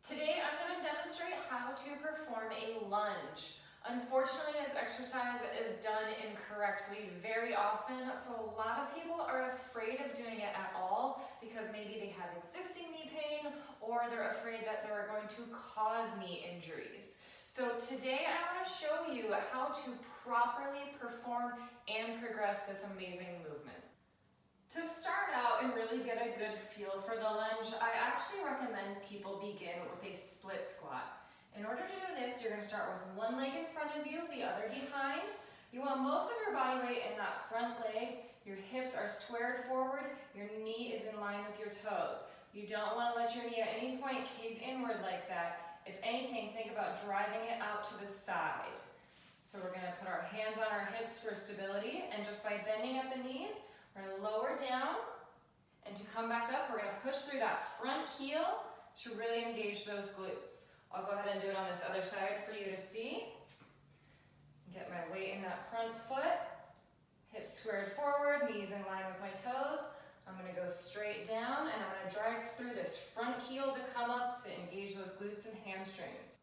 Today I'm going to demonstrate how to perform a lunge. Unfortunately, this exercise is done incorrectly very often, so a lot of people are afraid of doing it at all because maybe they have existing knee pain or they're afraid that they're going to cause knee injuries. So today I want to show you how to properly perform and progress this amazing movement. To start out and really get a good feel for the lunge, I actually recommend people begin with a split squat. In order to do this, you're going to start with one leg in front of you, the other behind. You want most of your body weight in that front leg. Your hips are squared forward. Your knee is in line with your toes. You don't want to let your knee at any point cave inward like that. If anything, think about driving it out to the side. So we're going to put our hands on our hips for stability, and just by bending at the knees, we're going to lower down, and to come back up, we're going to push through that front heel to really engage those glutes. I'll go ahead and do it on this other side for you to see. Get my weight in that front foot, hips squared forward, knees in line with my toes. I'm going to go straight down, and I'm going to drive through this front heel to come up to engage those glutes and hamstrings.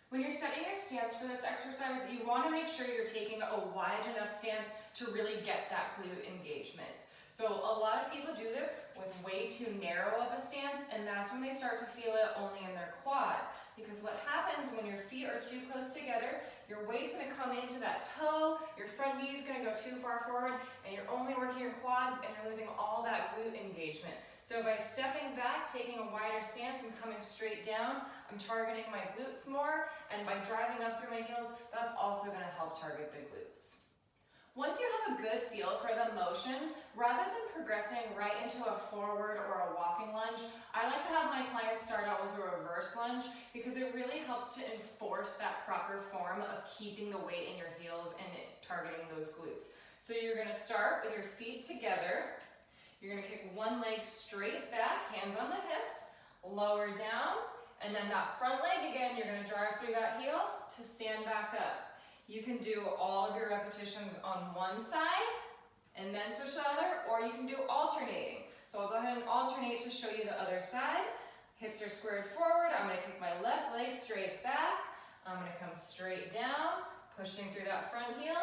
When you're setting your stance for this exercise, you want to make sure you're taking a wide enough stance to really get that glute engagement. So a lot of people do this with way too narrow of a stance, and that's when they start to feel it only in their quads. Because what happens when your feet are too close together, your weight's going to come into that toe, your front knee is going to go too far forward, and you're only working your quads and you're losing all that glute engagement. So by stepping back, taking a wider stance and coming straight down, I'm targeting my glutes more, and by driving up through my heels, that's also going to help target the glutes. Once you have a good feel for the motion, rather than progressing right into a forward or a walking lunge, I like to have my clients start out with a reverse lunge because it really helps to enforce that proper form of keeping the weight in your heels and targeting those glutes. So you're going to start with your feet together. You're going to kick one leg straight back, hands on the hips, lower down, and then that front leg again, you're going to drive through that heel to stand back up. You can do all of your repetitions on one side and then switch to the other, or you can do alternating. So I'll go ahead and alternate to show you the other side. Hips are squared forward. I'm going to kick my left leg straight back. I'm going to come straight down, pushing through that front heel,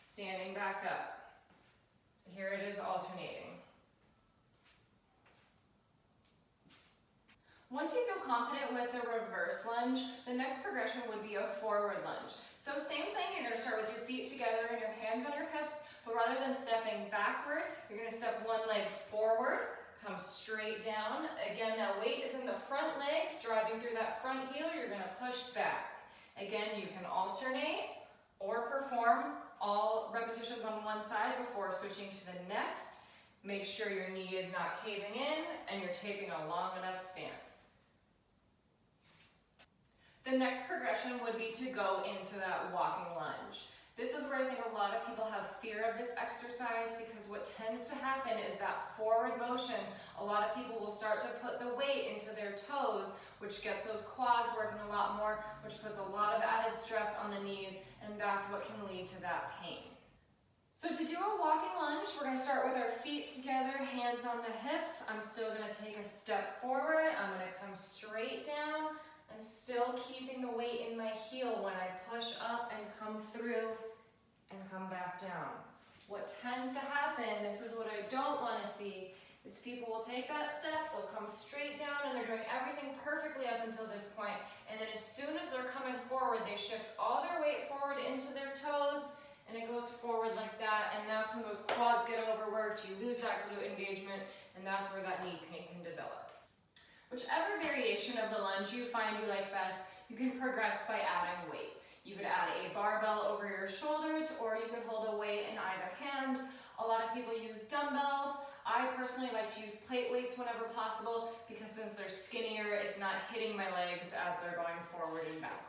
standing back up. Here it is alternating. Once you feel confident with the reverse lunge, the next progression would be a forward lunge. So same thing, you're going to start with your feet together and your hands on your hips, but rather than stepping backward, you're going to step one leg forward, come straight down. Again, that weight is in the front leg, driving through that front heel, you're going to push back. Again, you can alternate or perform all repetitions on one side before switching to the next. Make sure your knee is not caving in and you're taking a long enough stance. The next progression would be to go into that walking lunge. This is where I think a lot of people have fear of this exercise because what tends to happen is that forward motion, a lot of people will start to put the weight into their toes, which gets those quads working a lot more, which puts a lot of added stress on the knees, and that's what can lead to that pain. So to do a walking lunge, we're going to start with our feet together, hands on the hips. I'm still going to take a step forward. I'm going to come straight down. I'm still keeping the weight in my heel when I push up and come through and come back down. What tends to happen, this is what I don't want to see, is people will take that step, they'll come straight down and they're doing everything perfectly up until this point, and then as soon as they're coming forward, they shift all their weight forward into their toes, and it goes forward like that, and that's when those quads get overworked, you lose that glute engagement, and that's where that knee pain can develop. Whichever variation of the lunge you find you like best, you can progress by adding weight. You could add a barbell over your shoulders, or you could hold a weight in either hand. A lot of people use dumbbells. I personally like to use plate weights whenever possible because since they're skinnier, it's not hitting my legs as they're going forward and back.